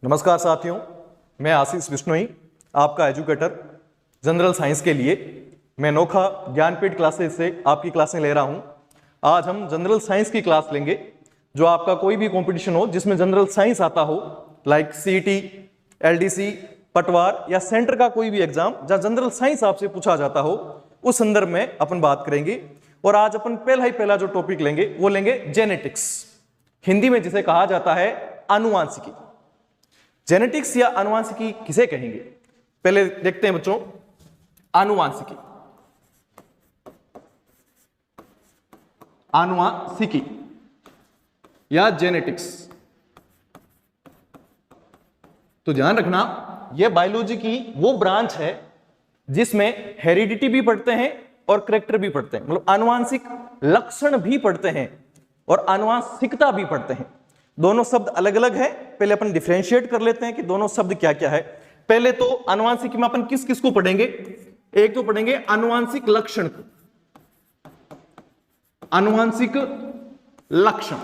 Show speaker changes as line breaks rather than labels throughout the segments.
नमस्कार साथियों, मैं आशीष बिश्नोई, आपका एजुकेटर जनरल साइंस के लिए। मैं नोखा ज्ञानपीठ क्लासेस से आपकी क्लासें ले रहा हूं। आज हम जनरल साइंस की क्लास लेंगे। जो आपका कोई भी कंपटीशन हो जिसमें जनरल साइंस आता हो, लाइक सीईटी, एलडीसी, पटवार या सेंटर का कोई भी एग्जाम जहां जनरल साइंस आपसे पूछा जाता हो, उस संदर्भ में अपन बात करेंगे। और आज अपन पहला जो टॉपिक लेंगे वो लेंगे जेनेटिक्स, हिंदी में जिसे कहा जाता है आनुवांशिकी। जेनेटिक्स या आनुवांशिकी किसे कहेंगे, पहले देखते हैं बच्चों। आनुवांशिकी, आनुवांशिकी या जेनेटिक्स, तो ध्यान रखना यह बायोलॉजी की वो ब्रांच है जिसमें हेरिडिटी भी पढ़ते हैं और करैक्टर भी पढ़ते हैं, मतलब आनुवांशिक लक्षण भी पढ़ते हैं और आनुवांशिकता भी पढ़ते हैं। दोनों शब्द अलग अलग है। पहले अपन डिफरेंशिएट कर लेते हैं कि दोनों शब्द क्या क्या है। पहले तो आनुवांशिकी में अपन किस किस को पढ़ेंगे। एक तो पढ़ेंगे आनुवांशिक लक्षण को, आनुवांशिक लक्षण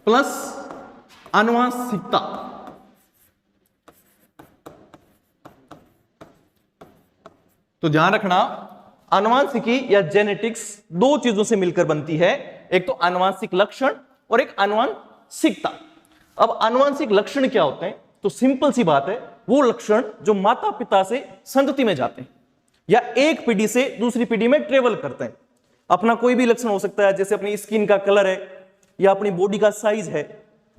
प्लस आनुवांशिकता। तो ध्यान रखना आनुवांशिकी या जेनेटिक्स दो चीजों से मिलकर बनती है, एक तो आनुवांशिक लक्षण और एक आनुवांशिकता। अब आनुवांशिक लक्षण क्या होते हैं, तो सिंपल सी बात है, वो लक्षण जो माता पिता से संतति में जाते हैं या एक पीढ़ी से दूसरी पीढ़ी में ट्रेवल करते हैं। अपना कोई भी लक्षण हो सकता है, जैसे अपनी स्किन का कलर है या अपनी बॉडी का साइज है,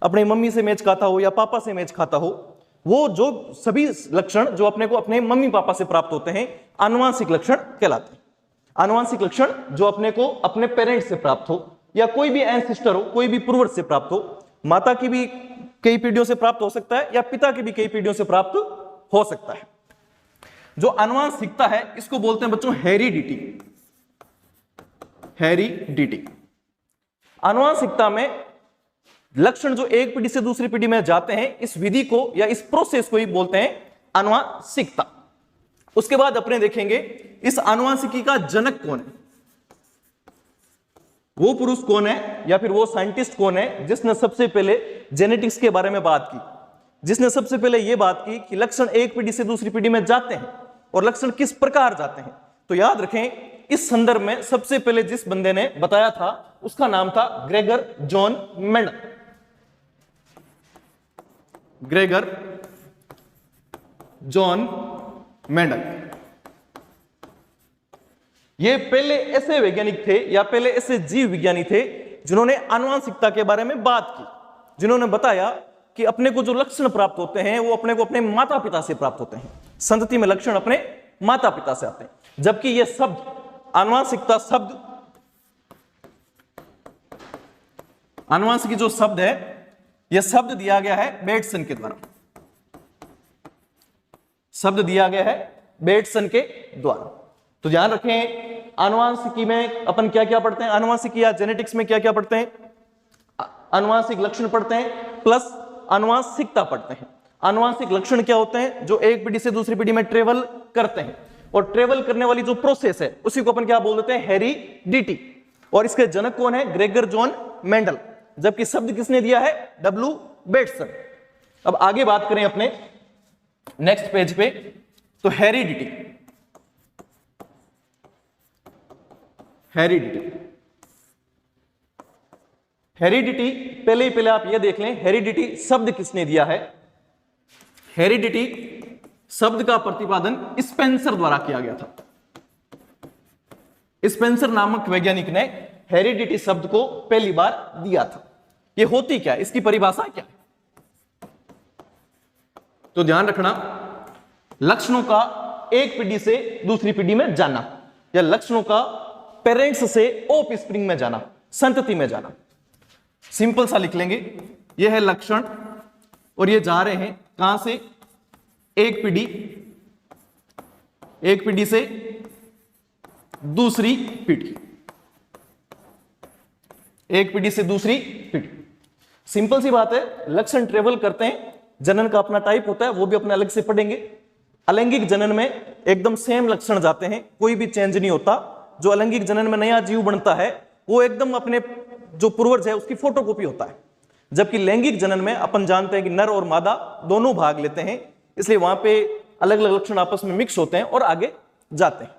अपनी मम्मी से मैच खाता हो या पापा से मैच खाता हो, वो जो सभी लक्षण जो अपने को अपने मम्मी पापा से प्राप्त होते हैं आनुवांशिक लक्षण कहलाते हैं। आनुवांशिक लक्षण जो अपने को अपने पेरेंट्स से प्राप्त हो या कोई भी एंसेस्टर हो, कोई भी पूर्वज से प्राप्त हो, माता की भी कई पीढ़ियों से प्राप्त हो सकता है या पिता की भी कई पीढ़ियों से प्राप्त हो सकता है। जो आनुवांशिकता है इसको बोलते हैं बच्चों हेरिडिटी। हेरिडिटी, आनुवांशिकता में लक्षण जो एक पीढ़ी से दूसरी पीढ़ी में जाते हैं, इस विधि को या इस प्रोसेस को ही बोलते हैं आनुवांशिकता। उसके बाद अपने देखेंगे इस आनुवांशिकी का जनक कौन है, वो पुरुष कौन है या फिर वो साइंटिस्ट कौन है जिसने सबसे पहले जेनेटिक्स के बारे में बात की, जिसने सबसे पहले यह बात की कि लक्षण एक पीढ़ी से दूसरी पीढ़ी में जाते हैं और लक्षण किस प्रकार जाते हैं। तो याद रखें इस संदर्भ में सबसे पहले जिस बंदे ने बताया था उसका नाम था Gregor John Mendel. Gregor John Mendel, ये पहले ऐसे वैज्ञानिक थे या पहले ऐसे जीव विज्ञानी थे जिन्होंने आनुवांशिकता के बारे में बात की, जिन्होंने बताया कि अपने को जो लक्षण प्राप्त होते हैं वो अपने को अपने माता पिता से प्राप्त होते हैं। संतति में लक्षण अपने माता पिता से आते हैं, जबकि ये शब्द आनुवांशिकता शब्द, आनुवांशिकी जो शब्द है यह शब्द दिया गया है बेटसन के द्वारा। शब्द दिया गया है बेटसन के द्वारा। तो ध्यान रखें आनुवांशिकी में अपन क्या क्या पढ़ते हैं, आनुवांशिकी या जेनेटिक्स में क्या क्या पढ़ते हैं, आनुवांशिक लक्षण पढ़ते हैं प्लस आनुवांशिकता पढ़ते हैं। आनुवांशिक लक्षण क्या होते हैं, जो एक पीढ़ी से दूसरी पीढ़ी में ट्रेवल करते हैं, और ट्रेवल करने वाली जो प्रोसेस है उसी को अपन क्या बोल देते हैं, हेरिडिटी। और इसके जनक कौन है, ग्रेगर जॉन मेंडल, जबकि शब्द किसने दिया है, डब्ल्यू बेटसन। अब आगे बात करें अपने नेक्स्ट पेज पे, तो हेरिडिटी। हेरिडिटी, हेरिडिटी पहले आप ये देख लें हेरिडिटी शब्द किसने दिया है। हेरिडिटी शब्द का प्रतिपादन स्पेंसर द्वारा किया गया था। स्पेंसर नामक वैज्ञानिक ने हेरिडिटी शब्द को पहली बार दिया था। ये होती क्या है, इसकी परिभाषा क्या है, तो ध्यान रखना लक्षणों का एक पीढ़ी से दूसरी पीढ़ी में जाना या लक्षणों का पेरेंट्स से ऑफ स्प्रिंग में जाना, संतति में जाना। सिंपल सा लिख लेंगे, यह है लक्षण और ये जा रहे हैं कहां से, एक पीढ़ी से दूसरी पीढ़ी, एक पीढ़ी से दूसरी पीढ़ी। सिंपल सी बात है, लक्षण ट्रेवल करते हैं, जनन का अपना टाइप होता है वो भी अपने अलग से पढ़ेंगे। अलैंगिक जनन में एकदम सेम लक्षण जाते हैं, कोई भी चेंज नहीं होता। जो अलैंगिक जनन में नया जीव बनता है वो एकदम अपने जो पूर्वज है उसकी फोटोकॉपी होता है, जबकि लैंगिक जनन में अपन जानते हैं कि नर और मादा दोनों भाग लेते हैं, इसलिए वहां पे अलग अलग लक्षण आपस में मिक्स होते हैं और आगे जाते हैं।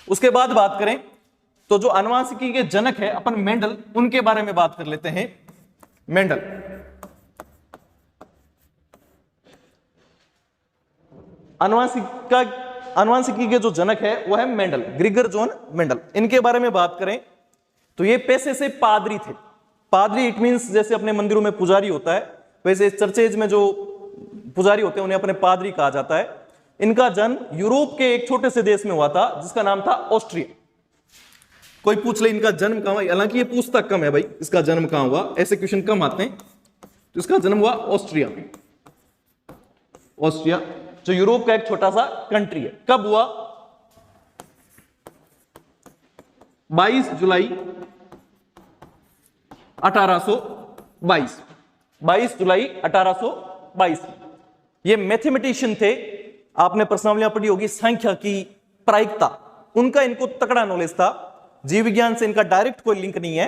उसके बाद बात करें तो जो आनुवांशिकी के जनक है अपन मेंडल, उनके बारे में बात कर लेते हैं। मेंडल आनुवांशिकी के जो जनक है वो है मेंडल, ग्रिगर जॉन मेंडल। इनके बारे में बात करें तो ये पेशे से पादरी थे। पादरी इट मींस जैसे अपने मंदिरों में पुजारी होता है, वैसे चर्चेज में जो पुजारी होते हैं उन्हें अपने पादरी कहा जाता है। इनका जन्म यूरोप के एक छोटे से देश में हुआ था जिसका नाम था ऑस्ट्रिया। कोई पूछ ले इनका जन्म कहां हुआ, हालांकि ये पूछता कम है भाई इसका जन्म कहां हुआ, ऐसे क्वेश्चन कम आते हैं। तो इसका जन्म हुआ ऑस्ट्रिया में। ऑस्ट्रिया जो यूरोप का एक छोटा सा कंट्री है। कब हुआ? 22 जुलाई 1822। 22 जुलाई 1822। ये मैथमेटिशियन थे, आपने प्रश्नावलियां पढ़ी होगी, संख्या की प्रायिकता, उनका इनको तगड़ा नॉलेज था। जीव विज्ञान से इनका डायरेक्ट कोई लिंक नहीं है।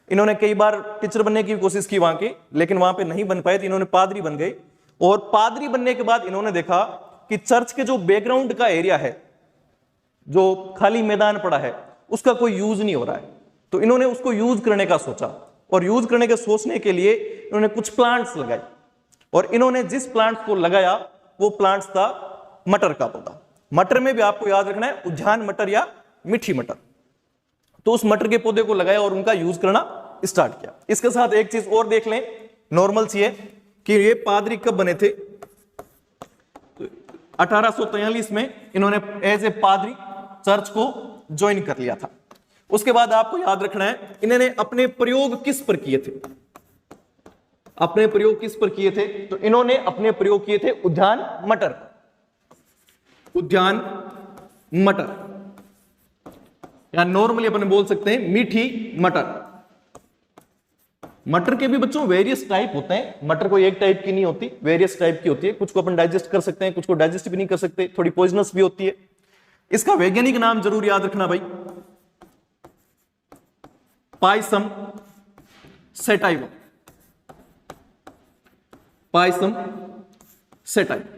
इन्होंने कई बार टीचर बनने की कोशिश की वहां के, लेकिन वहां पे नहीं बन पाए, तो इन्होंने पादरी बन गए। और पादरी बनने के बाद इन्होंने देखा कि चर्च के जो बैकग्राउंड का एरिया है, जो खाली मैदान पड़ा है, उसका कोई यूज नहीं हो रहा है। तो इन्होंने उसको यूज करने का सोचा, और यूज करने के सोचने के लिए इन्होंने कुछ प्लांट्स लगाए। और इन्होंने जिस प्लांट्स को लगाया वो प्लांट्स था मटर का पौधा। मटर में भी आपको याद रखना है उद्यान मटर या मीठी मटर। तो उस मटर के पौधे को लगाया और उनका यूज करना स्टार्ट किया। इसके साथ एक चीज और देख लें, नॉर्मल सी है कि ये पादरी कब बने थे? 1843 में इन्होंने एज ए पादरी चर्च को ज्वाइन कर लिया था। उसके बाद आपको याद रखना है इन्होंने अपने प्रयोग किस पर किए थे? अपने प्रयोग किस पर किए थे? तो इन्होंने अपने प्रयोग किए थे उद्यान मटर। उद्यान मटर या नॉर्मली अपन बोल सकते हैं मीठी मटर। मटर के भी बच्चों वेरियस टाइप होते हैं, मटर कोई एक टाइप की नहीं होती, वेरियस टाइप की होती है। कुछ को अपन डाइजेस्ट कर सकते हैं, कुछ को डाइजेस्ट भी नहीं कर सकते, थोड़ी पॉइजनस भी होती है। इसका वैज्ञानिक नाम जरूर याद रखना भाई, पायसम सेटाइवम। पायसम सेटाइवम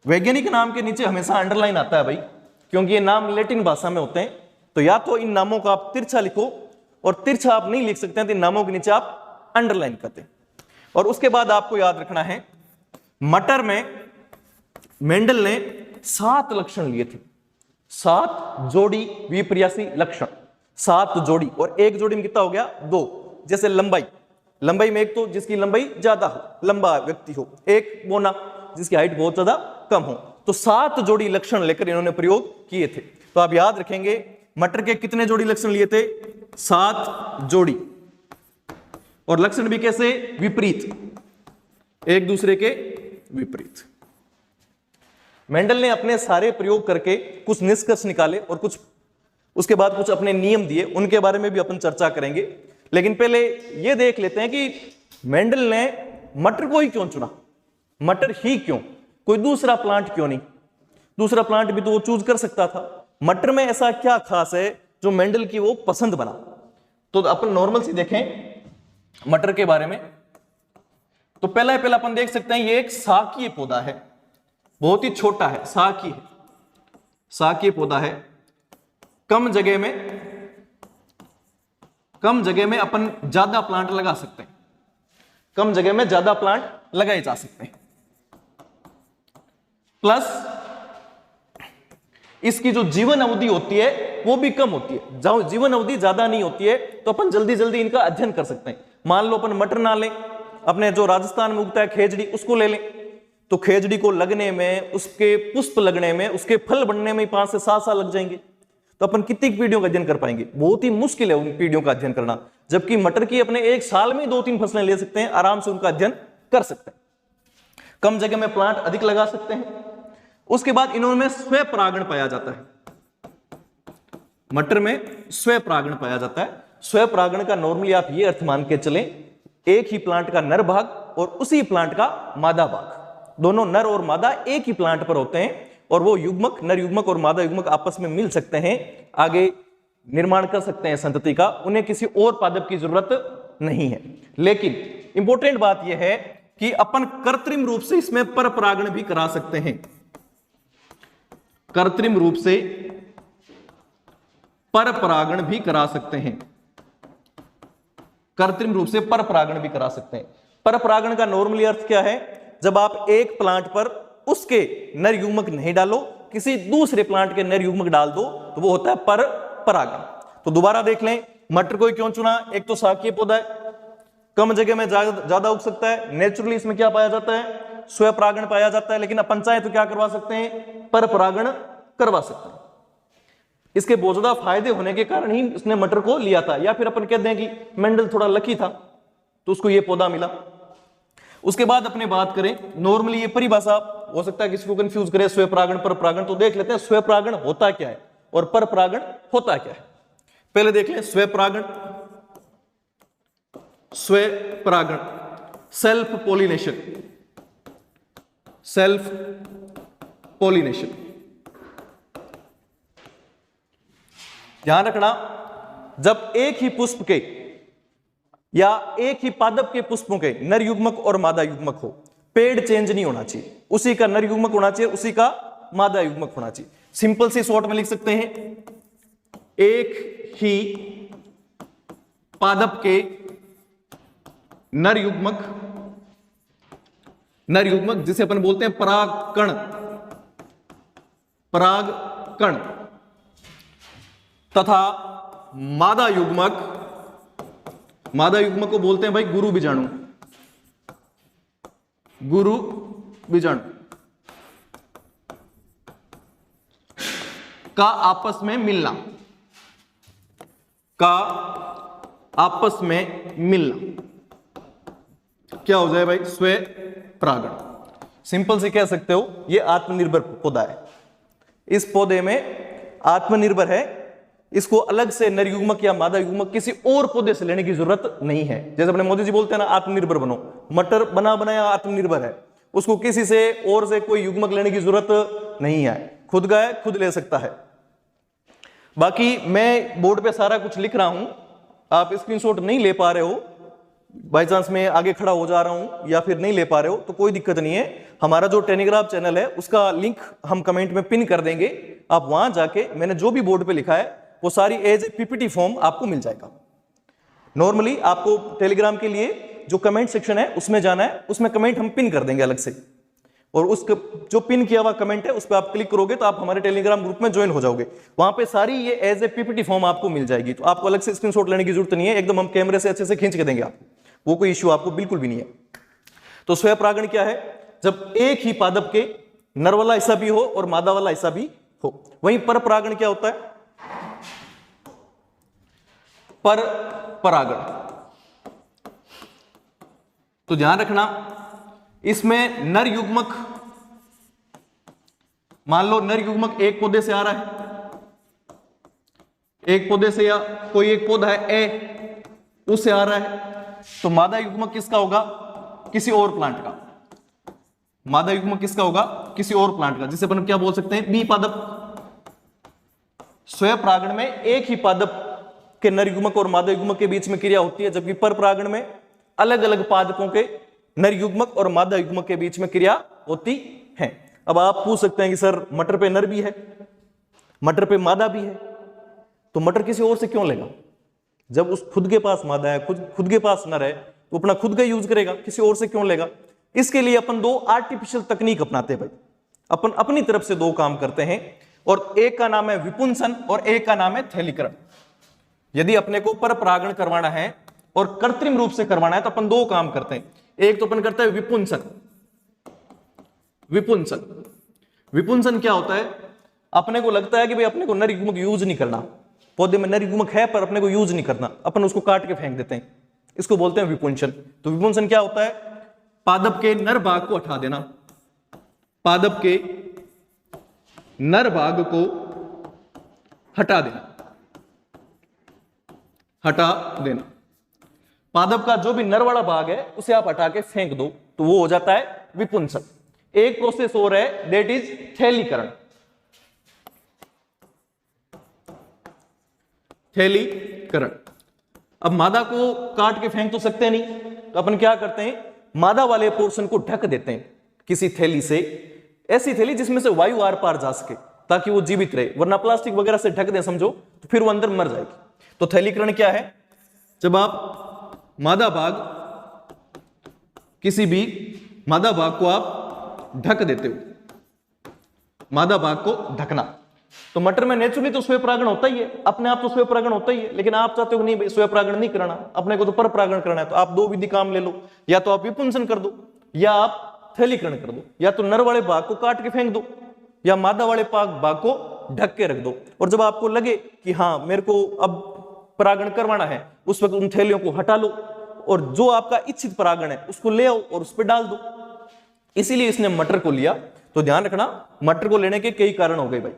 वैज्ञानिक नाम के नीचे हमेशा अंडरलाइन आता है भाई, क्योंकि ये नाम लैटिन भाषा में होते हैं। तो या तो इन नामों का आप तिरछा लिखो, और तिरछा आप नहीं लिख सकते हैं तो इन नामों के नीचे आप अंडरलाइन करते हैं। और उसके बाद आपको याद रखना है मटर में मेंडल ने 7 लक्षण लिए थे। 7 जोड़ी विपर्यासी लक्षण, 7 जोड़ी। और एक जोड़ी में कितना हो गया? 2। जैसे लंबाई, लंबाई में एक तो जिसकी लंबाई ज्यादा हो, लंबा व्यक्ति हो, एक बोना जिसकी हाइट बहुत ज्यादा कम हो। तो 7 जोड़ी लक्षण लेकर इन्होंने प्रयोग किए थे। तो आप याद रखेंगे मटर के कितने जोड़ी लक्षण लिए थे? 7 जोड़ी। और लक्षण भी कैसे? विपरीत, एक दूसरे के विपरीत। मेंडल ने अपने सारे प्रयोग करके कुछ निष्कर्ष निकाले और कुछ उसके बाद कुछ अपने नियम दिए, उनके बारे में भी अपन चर्चा करेंगे। लेकिन पहले यह देख लेते हैं कि मेंडल ने मटर को ही क्यों चुना? मटर ही क्यों? कोई दूसरा प्लांट क्यों नहीं? दूसरा प्लांट भी तो वो चूज कर सकता था। मटर में ऐसा क्या खास है जो मेंडल की वो पसंद बना? तो अपन नॉर्मल सी देखें मटर के बारे में, तो पहला अपन देख सकते हैं ये एक शाकीय पौधा है, बहुत ही छोटा है, शाकीय है, शाकीय पौधा है। कम जगह में अपन ज्यादा प्लांट लगा सकते हैं, कम जगह में ज्यादा प्लांट लगाए जा सकते हैं। प्लस इसकी जो जीवन अवधि होती है वो भी कम होती है। जहां जीवन अवधि ज्यादा नहीं होती है तो अपन जल्दी जल्दी इनका अध्ययन कर सकते हैं। मान लो अपन मटर ना लें, अपने जो राजस्थान में उगता है खेजड़ी, उसको ले लें, तो खेजड़ी को लगने में, उसके पुष्प लगने में, उसके फल बनने में 5 से 7 साल लग जाएंगे। तो अपन कितनी पीढ़ियों का अध्ययन कर पाएंगे? बहुत ही मुश्किल है उन पीढ़ियों का अध्ययन करना। जबकि मटर की अपने 1 साल में 2-3 फसलें ले सकते हैं, आराम से उनका अध्ययन कर सकते हैं। कम जगह में प्लांट अधिक लगा सकते हैं। उसके बाद इन्होंने स्वयं परागण पाया जाता है। मटर में स्वयं परागण पाया जाता है। स्वयं परागण का नॉर्मली आप ये अर्थ मान के चलें, एक ही प्लांट का नर भाग और उसी प्लांट का मादा भाग, दोनों नर और मादा एक ही प्लांट पर होते हैं, और वो युग्मक, नर युग्मक और मादा युग्मक आपस में मिल सकते हैं, आगे निर्माण कर सकते हैं संतति का। उन्हें किसी और पादप की जरूरत नहीं है। लेकिन इंपॉर्टेंट बात यह है कि अपन कृत्रिम रूप से इसमें पर परागण भी करा सकते हैं। कृत्रिम रूप से पर परागण भी करा सकते हैं। कृत्रिम रूप से पर परागण भी करा सकते हैं। पर परागण का नॉर्मली अर्थ क्या है? जब आप एक प्लांट पर उसके नर युग्मक नहीं डालो, किसी दूसरे प्लांट के नर युग्मक डाल दो, तो वो होता है पर परागण। तो दोबारा देख लें, मटर को क्यों चुना? एक तो शाकीय पौधा है, कम जगह में ज्यादा उग सकता है, नेचुरली इसमें क्या पाया जाता है? स्वयं परागण पाया जाता है। लेकिन अपन चाहे तो क्या करवा सकते हैं? पर परागण करवा सकते हैं। इसके बहुत ज्यादा फायदे होने के कारण ही उसने मटर को लिया था। या फिर अपन कह दें कि मेंडल थोड़ा लकी था तो उसको ये पौधा मिला। उसके बाद अपने बात करें, नॉर्मली ये परिभाषा हो सकता है किसी को कंफ्यूज करे, स्वयं परागण पर परागण। तो देख लेते हैं स्वयं परागण होता क्या है और पर परागण होता क्या है। पहले देख लें स्वयं परागण। स्वयं परागण सेल्फ पोलिनेशन, सेल्फ पोलिनेशन। ध्यान रखना, जब एक ही पुष्प के या एक ही पादप के पुष्पों के नर युग्मक और मादा युग्मक हो, पेड़ चेंज नहीं होना चाहिए। उसी का नर युग्मक होना चाहिए, उसी का मादा युग्मक होना चाहिए। सिंपल सी शॉर्ट में लिख सकते हैं, एक ही पादप के नर युग्मक जिसे अपन बोलते हैं परागकण, परागकण तथा मादा युग्मक को बोलते हैं भाई गुरु बीजाणु, गुरु बीजाणु का आपस में मिलना, का आपस में मिलना क्या हो जाए भाई? स्वयं परागण। सिंपल से कह सकते हो ये आत्मनिर्भर पौधा है। इस पौधे में आत्मनिर्भर है, इसको अलग से नर युग्मक या मादा युग्मक किसी और पौधे से लेने की जरूरत नहीं है। जैसे अपने मोदी जी बोलते हैं ना, आत्मनिर्भर बनो। मटर बना बनाया आत्मनिर्भर है, उसको किसी से और से कोई युग्मक लेने की जरूरत नहीं है, खुद का है, खुद ले सकता है। बाकी मैं बोर्ड पे सारा कुछ लिख रहा हूं, आप स्क्रीनशॉट नहीं ले पा रहे हो, बाई चांस मैं आगे खड़ा हो जा रहा हूं या फिर नहीं ले पा रहे हो तो कोई दिक्कत नहीं है। हमारा जो टेलीग्राम चैनल है उसका लिंक हम कमेंट में पिन कर देंगे, आप वहां जाके मैंने जो भी बोर्ड पे लिखा है वो सारी एज पीपीटी फॉर्म आपको मिल जाएगा। नॉर्मली आपको टेलीग्राम के लिए जो कमेंट सेक्शन है उसमें जाना है, उसमें कमेंट हम पिन कर देंगे अलग से, और उस जो पिन किया हुआ कमेंट है उस पर आप क्लिक करोगे तो आप हमारे टेलीग्राम ग्रुप में ज्वाइन हो जाओगे। वहां पे सारी ये एज ए पीपीटी फॉर्म आपको मिल जाएगी, तो आपको अलग से स्क्रीनशॉट लेने की जरूरत नहीं है, एकदम हम कैमरे से अच्छे से खींच के देंगे आपको, वो कोई इश्यू आपको बिल्कुल भी नहीं है। तो स्वयं परागण क्या है? जब एक ही पादप के नर वाला हिस्सा भी हो और मादा वाला हिस्सा भी हो। वहीं पर परागण क्या होता है? पर परागण, तो ध्यान रखना इसमें नर युग्मक, मान लो नर युग्मक एक पौधे से आ रहा है, एक पौधे से, या कोई एक पौधा है ए, उससे आ रहा है, तो मादा युग्मक किसका होगा? किसी और प्लांट का। मादा युग्मक किसका होगा? किसी और प्लांट का, जिसे अपन क्या बोल सकते हैं? बी पादप। स्वयं परागण में एक ही पादप के नर युग्मक और मादा युग्मक के बीच में क्रिया होती है, जबकि पर परागण में अलग अलग पादपों के नर युग्मक और मादा युग्मक के बीच में क्रिया होती है। अब आप पूछ सकते हैं कि सर मटर पे नर भी है, मटर पे मादा भी है, तो मटर किसी और से क्यों लेगा? जब उस खुद के पास मादा है, खुद के पास नर है, तो अपना खुद का यूज करेगा, किसी और से क्यों लेगा? इसके लिए अपन दो आर्टिफिशियल तकनीक अपनाते हैं भाई। अपन अपनी तरफ से दो काम करते हैं, और एक का नाम है विपुंसन और एक का नाम है थैलीकरण। यदि अपने को पर परागण करवाना है और कृत्रिम रूप से करवाना है तो अपन दो काम करते हैं। एक तो अपन करते हैं विपुंसन। विपुंसन, विपुंसन क्या होता है? अपने को लगता है कि भाई अपने को नर युग्मक यूज नहीं करना, पौधे में नर युग्मक है पर अपने को यूज नहीं करना, अपन उसको काट के फेंक देते हैं, इसको बोलते हैं विपुंसन। तो विपुंसन क्या होता है? पादप के नर भाग को हटा देना, पादप के नर भाग को हटा देना, हटा देना। पादप का जो भी नर वाला भाग है उसे आप हटा के फेंक दो, तो वो हो जाता है विपुंसन। एक प्रोसेस और है, दैट इज थैलीकरण। थैलीकरण, अब मादा को काट के फेंक तो सकते नहीं, तो अपन क्या करते हैं, मादा वाले पोर्शन को ढक देते हैं किसी थैली से, ऐसी थैली जिसमें से वायु आर पार जा सके ताकि वो जीवित रहे, वरना प्लास्टिक वगैरह से ढक दें समझो तो फिर वो अंदर मर जाएगी। तो थैलीकरण क्या है, जब आप मादा भाग, किसी भी मादा भाग को आप ढक देते हो, मादा भाग को ढकना, तो मटर में नेचुरली तो स्वयं परागण होता ही है, अपने आप तो स्वयं परागण होता ही है, लेकिन आप चाहते हो नहीं स्वयं परागण नहीं कराना, अपने को तो पर परागण करना है, तो आप दो विधि काम ले लो, या तो आप विपुंसन कर दो या आप थैलीकरण कर दो, या तो नर वाले भाग को काट के फेंक दो या मादा वाले भाग को ढक के रख दो, और जब आपको लगे कि हाँ मेरे को अब परागण करवाना है, उस वक्त उन थैलियों को हटा लो और जो आपका इच्छित परागण है उसको ले आओ और उस पर डाल दो। इसीलिए इसने मटर को लिया। तो ध्यान रखना, मटर को लेने के कई कारण हो गए भाई,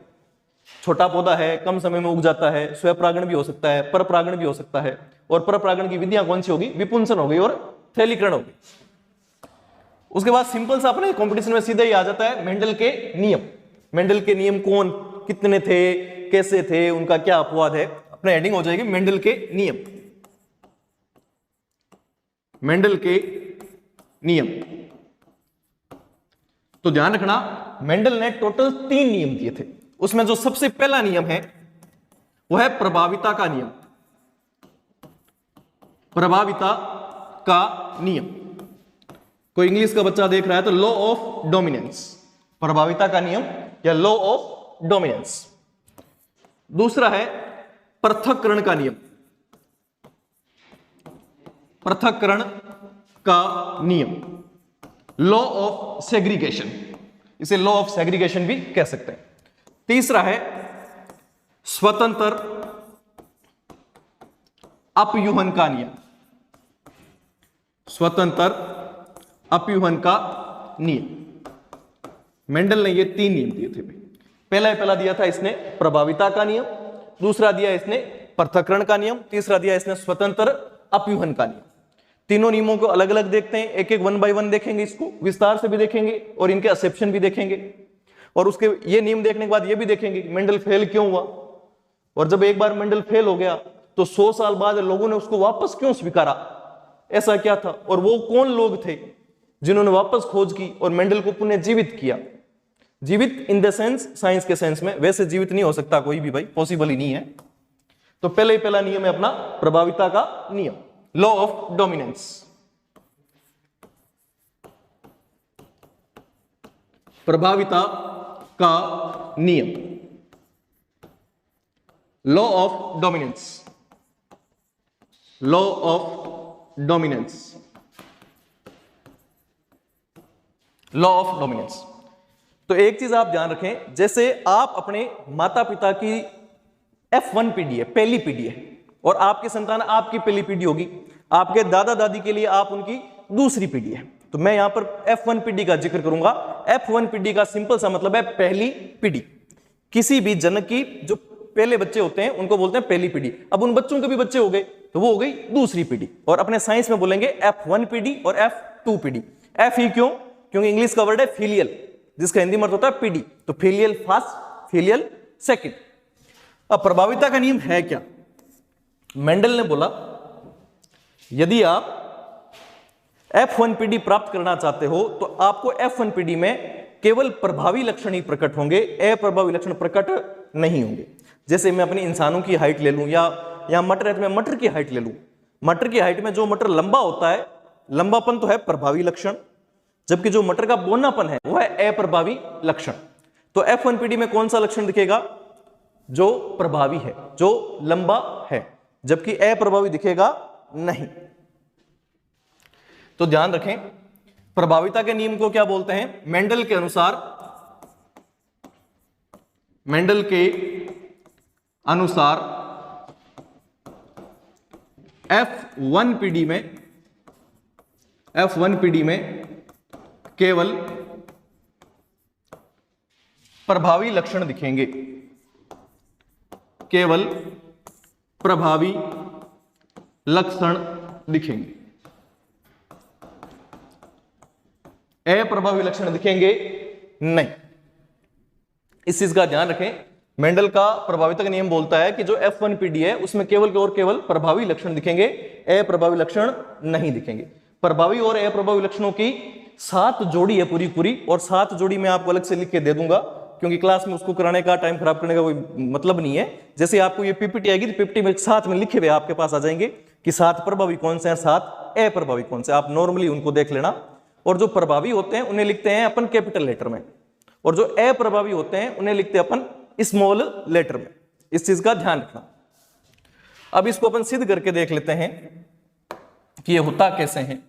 छोटा पौधा है, कम समय में उग जाता है, स्वयं परागण भी हो सकता है, पर परागण भी हो सकता है, और पर परागण की विधियां कौन सी होगी, विपुंसन हो गई और थैलीकरण हो गई। उसके बाद सिंपल सा अपने कंपटीशन में सीधा ही आ जाता है मेंडल के नियम। मेंडल के नियम कौन, कितने थे, कैसे थे, उनका क्या अपवाद है, अपने हेडिंग हो जाएगी मेंडल के नियम। मेंडल के नियम, तो ध्यान रखना मेंडल ने टोटल 3 नियम दिए थे, उसमें जो सबसे पहला नियम है वो है प्रभाविता का नियम। प्रभाविता का नियम, कोई इंग्लिश का बच्चा देख रहा है तो लॉ ऑफ डोमिनेंस, प्रभाविता का नियम या लॉ ऑफ डोमिनेंस। दूसरा है पृथक्करण का नियम, पृथक्करण का नियम, लॉ ऑफ सेग्रीगेशन, इसे लॉ ऑफ सेग्रीगेशन भी कह सकते हैं। तीसरा है स्वतंत्र अपयूहन का नियम, स्वतंत्र अपयूहन का नियम। मेंडल ने ये 3 नियम दिए थे। पहला दिया था इसने प्रभाविता का नियम, दूसरा दिया इसने पृथक्करण का नियम, तीसरा दिया इसने स्वतंत्र अपयूहन का नियम। तीनों नियमों को अलग अलग देखते हैं, एक एक 1 बाय 1 देखेंगे, इसको विस्तार से भी देखेंगे और इनके एक्सेप्शन भी देखेंगे, और उसके ये नियम देखने के बाद ये भी देखेंगे कि मेंडल फेल क्यों हुआ, और जब एक बार मेंडल फेल हो गया तो 100 साल बाद लोगों ने उसको वापस क्यों स्वीकारा, ऐसा क्या था, और वो कौन लोग थे जिन्होंने वापस खोज की और मेंडल को पुनः जीवित किया। जीवित इन द सेंस, साइंस के सेंस में, वैसे जीवित नहीं हो सकता कोई भी भाई, पॉसिबल ही नहीं है। तो पहला नियम है अपना प्रभाविता का नियम, लॉ ऑफ डोमिनेंस। प्रभाविता का नियम, law of dominance, law of dominance, law of dominance. तो एक चीज आप ध्यान रखें, जैसे आप अपने माता पिता की F1 पीढ़ी है, पहली पीढ़ी है, और आपकी संतान आपकी पहली पीढ़ी होगी, आपके दादा दादी के लिए आप उनकी दूसरी पीढ़ी है। तो मैं यहां पर F1 पीढ़ी का जिक्र करूंगा। F1 पीढ़ी का सिंपल सा मतलब है पहली पीढ़ी। किसी भी जनक की जो पहले बच्चे होते हैं उनको बोलते हैं पहली पीढ़ी। अब उन बच्चों के भी बच्चे हो गए तो वो हो गई दूसरी पीढ़ी, और अपने साइंस में बोलेंगे F1 पीढ़ी और F2 पीढ़ी। F ही क्यों, क्योंकि इंग्लिश का वर्ड है फिलियल, जिसका हिंदी में अर्थ होता है पीढ़ी, तो फिलियल फर्स्ट, फिलियल सेकंड। अब प्रभाविता का नियम है क्या, मेंडल ने बोला यदि आप F1 पीढ़ी प्राप्त करना चाहते हो तो आपको F1 पीढ़ी में केवल प्रभावी लक्षण ही प्रकट होंगे, अप्रभावी लक्षण प्रकट नहीं होंगे। जैसे मैं अपनी इंसानों की हाइट ले लूं, या मटर है तो मैं मटर की हाइट ले लूं। मटर की हाइट में जो मटर लंबा होता है, लंबापन तो है प्रभावी लक्षण, जबकि जो मटर का बोनापन है वो है अप्रभावी लक्षण। तो F1 पीढ़ी में कौन सा लक्षण दिखेगा, जो प्रभावी है, जो लंबा है, जबकि अप्रभावी दिखेगा नहीं। तो ध्यान रखें, प्रभाविता के नियम को क्या बोलते हैं, मेंडल के अनुसार, मेंडल के अनुसार F1 पीढ़ी में, F1 पीढ़ी में केवल प्रभावी लक्षण दिखेंगे, केवल प्रभावी लक्षण दिखेंगे, अप्रभावी लक्षण दिखेंगे नहीं। इस चीज का ध्यान रखें, मेंडल का प्रभाविता का नियम बोलता है कि जो F1PD है उसमें केवल और केवल प्रभावी लक्षण दिखेंगे, अप्रभावी लक्षण नहीं दिखेंगे। प्रभावी और अप्रभावी लक्षणों की 7 जोड़ी है पूरी पूरी, और 7 जोड़ी मैं आपको अलग से लिख के दे दूंगा, क्योंकि क्लास में उसको कराने का, टाइम खराब करने का कोई मतलब नहीं है। जैसे आपको ये पीपीटी आएगी तो पीपीटी में 7 में लिखे हुए आपके पास आ जाएंगे कि 7 प्रभावी कौन से हैं, 7 अप्रभावी कौन से। आप नॉर्मली उनको देख लेना, और जो प्रभावी होते हैं उन्हें लिखते हैं अपन कैपिटल लेटर में, और जो अप्रभावी होते हैं उन्हें लिखते हैं अपन स्मॉल लेटर में। इस चीज का ध्यान रखना। अब इसको अपन सिद्ध करके देख लेते हैं कि ये होता कैसे है।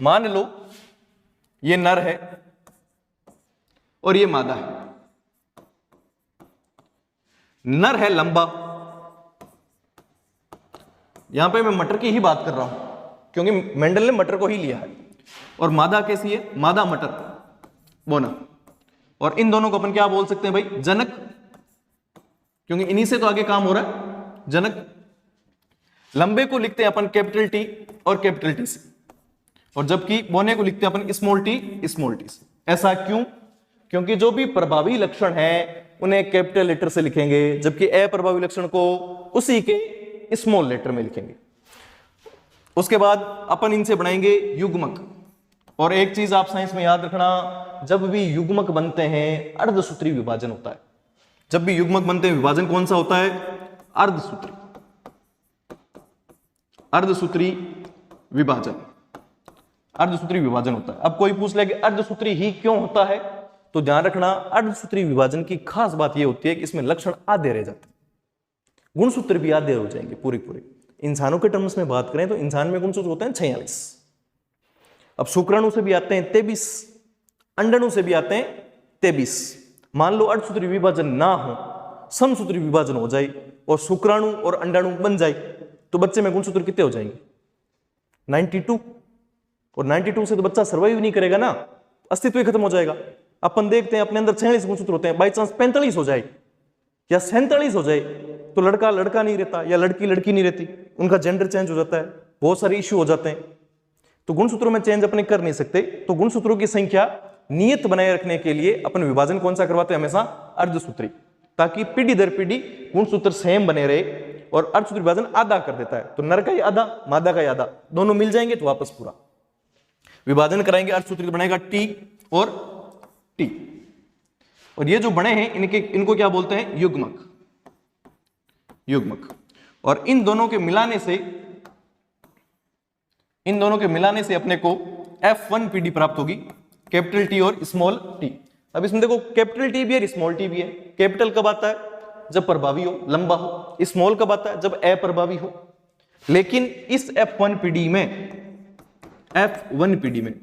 मान लो ये नर है और ये मादा है। नर है लंबा, यहां पे मैं मटर की ही बात कर रहा हूं क्योंकि मेंडल ने मटर को ही लिया है। और मादा कैसी है, मादा मटर बोना। और इन दोनों को अपन क्या बोल सकते हैं भाई, जनक, क्योंकि इन्हीं से तो आगे काम हो रहा है, जनक। लंबे को लिखते हैं अपन कैपिटल टी और कैपिटल टी से, और जबकि बोने को लिखते हैं अपन स्मॉल टी से। ऐसा क्यों? क्योंकि जो भी प्रभावी लक्षण है उन्हें कैपिटल लेटर से लिखेंगे, जबकि अप्रभावी लक्षण को उसी के स्मॉल लेटर में लिखेंगे। उसके बाद अपन इनसे बनाएंगे युग्मक। और एक चीज आप साइंस में याद रखना, जब भी युग्मक बनते हैं अर्धसूत्री विभाजन होता है। जब भी युग्मक बनते हैं विभाजन कौन सा होता है, अर्धसूत्री, अर्धसूत्री विभाजन, अर्धसूत्री विभाजन होता है। अब कोई पूछ ले कि अर्धसूत्री ही क्यों होता है, तो ध्यान रखना अर्धसूत्री विभाजन की खास बात यह होती है कि इसमें लक्षण आधे रह जाते हैं, गुणसूत्र भी आधे हो जाएंगे पूरे पूरे। इंसानों के टर्म्स में बात करें तो इंसान में गुणसूत्र होते हैं 46। अब शुक्राणु से भी आते हैं 23, अंडाणु से भी आते हैं 23। मान लो अर्धसूत्री विभाजन ना हो, समसूत्री विभाजन हो जाए और शुक्राणु और अंडाणु बन जाए, तो बच्चे में गुणसूत्र कितने हो जाएंगे, 92। और 92 से तो बच्चा सर्वाइव नहीं करेगा ना, अस्तित्व ही खत्म हो जाएगा। अपन देखते हैं अपने अंदर 46 गुणसूत्र होते हैं, बाई चांस 45 हो जाए या 47 हो जाए तो लड़का लड़का नहीं रहता या लड़की लड़की नहीं रहती, उनका जेंडर चेंज हो जाता है, बहुत सारे इश्यू हो जाते हैं। तो गुणसूत्रों में चेंज अपने कर नहीं सकते, तो गुणसूत्रों की संख्या नियत बनाए रखने के लिए अपन विभाजन कौन सा करवाते हैं, हमेशा अर्धसूत्री, ताकि पीढ़ी दर पीढ़ी गुणसूत्र सेम बने रहे। और अर्धसूत्री विभाजन आधा कर देता है, तो नर का ही आधा, मादा का ही आधा, दोनों मिल जाएंगे तो वापस पूरा विभाजन कराएंगे। अर्धसूत्री बनेगा टी और टी, और ये जो बने हैं इनको क्या बोलते हैं, युग्मक, युग्मक। और इन दोनों के मिलाने से अपने को F1PD प्राप्त होगी, कैपिटल टी और स्मॉल टी। अब इसमें देखो कैपिटल टी भी है, स्मॉल टी भी है। कैपिटल कब आता है, जब प्रभावी हो, लंबा हो। स्मॉल कब आता है, जब अप्रभावी हो। लेकिन इस F1PD में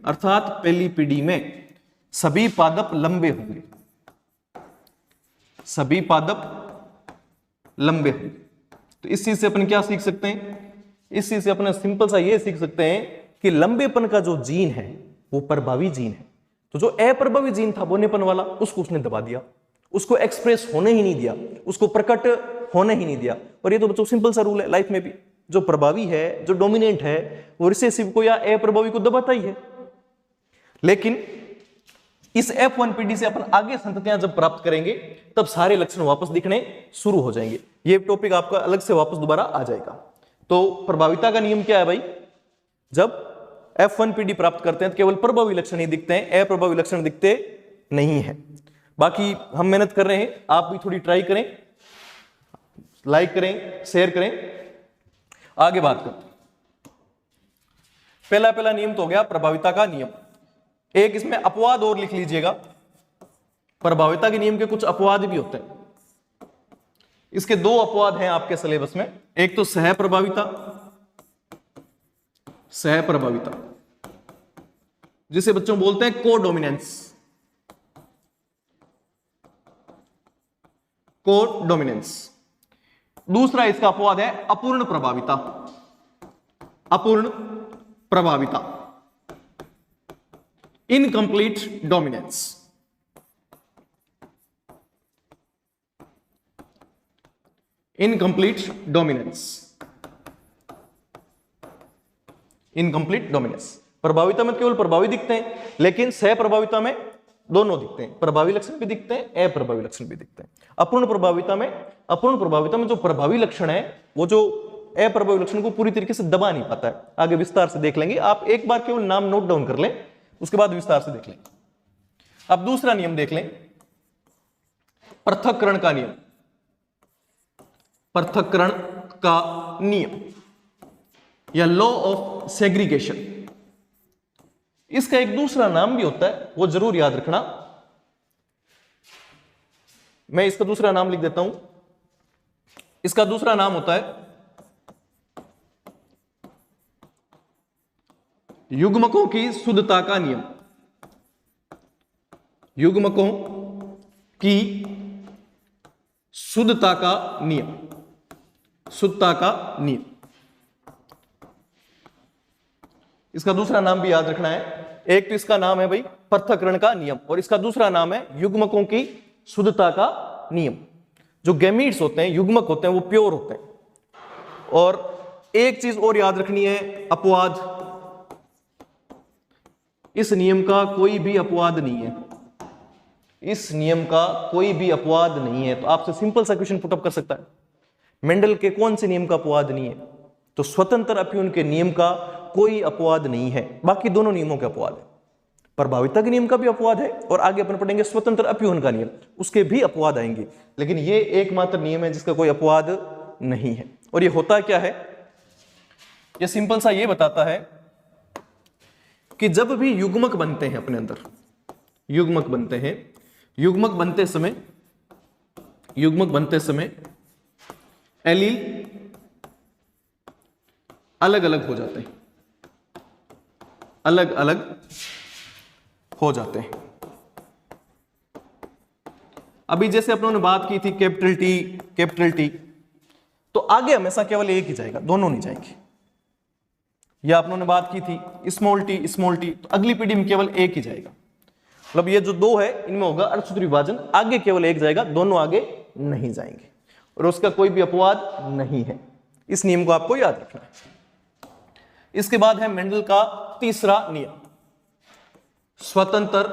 अर्थात पहली पीढ़ी में सभी पादप लंबे होंगे, सभी पादप लंबे होंगे। तो इस चीज से अपन क्या सीख सकते हैं, इस चीज से अपना सिंपल सा ये सीख सकते हैं कि लंबेपन का जो जीन है वो प्रभावी जीन है। तो जो अप्रभावी जीन था बोनेपन वाला, उसको उसने दबा दिया, उसको एक्सप्रेस होने ही नहीं दिया, उसको प्रकट होने ही नहीं दिया। और ये तो बच्चों सिंपल सा रूल है लाइफ में भी, जो प्रभावी है, जो डोमिनेंट है, वो रिसेसिव को या अप्रभावी को दबाता ही है। लेकिन इस F1PD से अपन आगे संततियां जब प्राप्त करेंगे तब सारे लक्षण वापस दिखने शुरू हो जाएंगे। ये टॉपिक आपका अलग से वापस दोबारा आ जाएगा। तो प्रभाविता का नियम क्या है भाई, जब F1PD प्राप्त करते हैं तो केवल प्रभावी लक्षण ही दिखते हैं, अप्रभावी लक्षण दिखते नहीं है। बाकी हम मेहनत कर रहे हैं, आप भी थोड़ी ट्राई करें, लाइक करें, शेयर करें। आगे बात करते हैं। पहला नियम तो हो गया प्रभाविता का नियम। एक इसमें अपवाद और लिख लीजिएगा, प्रभाविता के नियम के कुछ अपवाद भी होते हैं। इसके 2 अपवाद हैं आपके सिलेबस में। एक तो सहप्रभाविता, सहप्रभाविता जिसे बच्चों बोलते हैं कोडोमिनेंस, कोडोमिनेंस। दूसरा इसका अपवाद है अपूर्ण प्रभाविता, अपूर्ण प्रभाविता, incomplete dominance. Incomplete dominance, incomplete dominance. प्रभाविता में केवल प्रभावी दिखते हैं, लेकिन सहप्रभाविता में दोनों दिखते हैं, प्रभावी लक्षण भी दिखते हैं, अप्रभावी लक्षण भी दिखते हैं। अपूर्ण प्रभाविता में जो प्रभावी लक्षण है वो जो अप्रभावी लक्षण को पूरी तरीके से दबा नहीं पाता है। आगे विस्तार से देख लेंगे, आप एक बार केवल नाम नोट डाउन कर लें, उसके बाद विस्तार से देख लेंगे। अब दूसरा नियम देख लें, पृथक्करण का नियम। पृथक्करण का नियम या लॉ ऑफ सेग्रीगेशन, इसका एक दूसरा नाम भी होता है, वो जरूर याद रखना। मैं इसका दूसरा नाम लिख देता हूं। इसका दूसरा नाम होता है युग्मकों की शुद्धता का नियम। युग्मकों की शुद्धता का नियम, शुद्धता का नियम। इसका दूसरा नाम भी याद रखना है। एक तो इसका नाम है भाई पृथक्करण का नियम, और इसका दूसरा नाम है युग्मकों की शुद्धता का नियम। जो गैमीट्स होते हैं, युग्मक होते हैं, वो प्योर होते हैं। और एक चीज और याद रखनी है, अपवाद। इस नियम का कोई भी अपवाद नहीं है, इस नियम का कोई भी अपवाद नहीं है। तो आपसे सिंपल सा क्वेश्चन पुटअप कर सकता है, मेंडल के कौन से नियम का अपवाद नहीं है? तो स्वतंत्र अपयूहन के नियम का कोई अपवाद नहीं है, बाकी दोनों नियमों के अपवाद है। प्रभाविता के नियम का भी अपवाद है, और आगे अपन पढ़ेंगे स्वतंत्र अपयूहन का नियम, उसके भी अपवाद आएंगे। लेकिन ये एकमात्र नियम है जिसका कोई अपवाद नहीं है। और ये होता क्या है? ये सिंपल सा ये बताता है कि जब भी युग्मक बनते हैं अपने अंदर, युग्मक बनते हैं, युग्मक बनते समय एलील अलग अलग हो जाते हैं, अलग अलग हो जाते हैं। अभी जैसे अपनों ने बात की थी कैपिटल टी, तो आगे हमेशा केवल एक ही जाएगा, दोनों नहीं जाएंगे। या अपनों ने बात की थी स्मॉल टी, तो अगली पीढ़ी में केवल एक ही जाएगा। मतलब ये जो दो है इनमें होगा अर्धसूत्र विभाजन, आगे केवल एक जाएगा, दोनों आगे नहीं जाएंगे, और उसका कोई भी अपवाद नहीं है। इस नियम को आपको याद रखना है। इसके बाद है मेंडल का तीसरा नियम, स्वतंत्र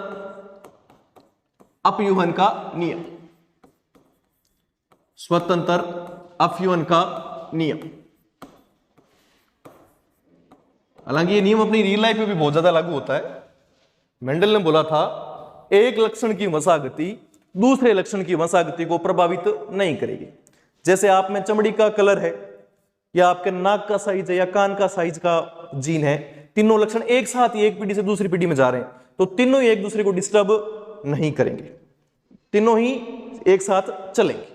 अपयूहन का नियम। स्वतंत्र अपयूहन का नियम, हालांकि ये नियम अपनी रियल लाइफ में भी बहुत ज्यादा लागू होता है। मेंडल ने बोला था एक लक्षण की वसागति दूसरे लक्षण की वसागति को प्रभावित नहीं करेगी। जैसे आप में चमड़ी का कलर है, या आपके नाक का साइज है, या कान का साइज का जीन है, तीनों लक्षण एक साथ ही एक पीढ़ी से दूसरी पीढ़ी में जा रहे हैं, तो तीनों ही एक दूसरे को डिस्टर्ब नहीं करेंगे, तीनों ही एक साथ चलेंगे।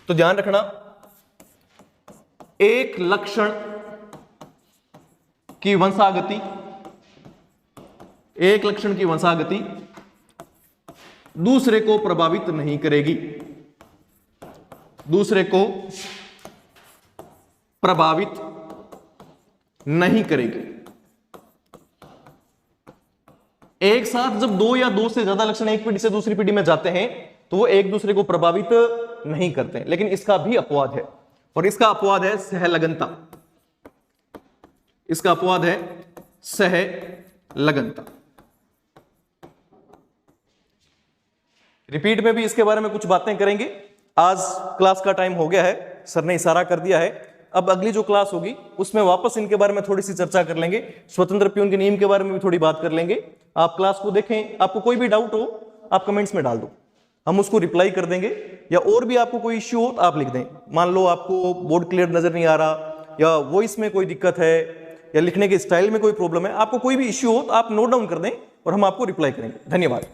तो ध्यान रखना, एक लक्षण की वंशागति, एक लक्षण की वंशागति दूसरे को प्रभावित नहीं करेगी, दूसरे को प्रभावित नहीं करेगी। एक साथ जब दो या दो से ज्यादा लक्षण एक पीढ़ी से दूसरी पीढ़ी में जाते हैं तो वो एक दूसरे को प्रभावित नहीं करते, लेकिन इसका भी अपवाद है, और इसका अपवाद है सहलगनता। इसका अपवाद है सहलगनता। रिपीट में भी इसके बारे में कुछ बातें करेंगे। आज क्लास का टाइम हो गया है, सर ने इशारा कर दिया है। अब अगली जो क्लास होगी उसमें वापस इनके बारे में थोड़ी सी चर्चा कर लेंगे, स्वतंत्र अपयूहन के नियम के बारे में भी थोड़ी बात कर लेंगे। आप क्लास को देखें, आपको कोई भी डाउट हो आप कमेंट्स में डाल दो, हम उसको रिप्लाई कर देंगे। या और भी आपको कोई इश्यू हो तो आप लिख दें। मान लो आपको बोर्ड क्लियर नजर नहीं आ रहा, या वॉइस में कोई दिक्कत है, या लिखने के स्टाइल में कोई प्रॉब्लम है, आपको कोई भी इश्यू हो तो आप नोट डाउन कर दें और हम आपको रिप्लाई करेंगे। धन्यवाद।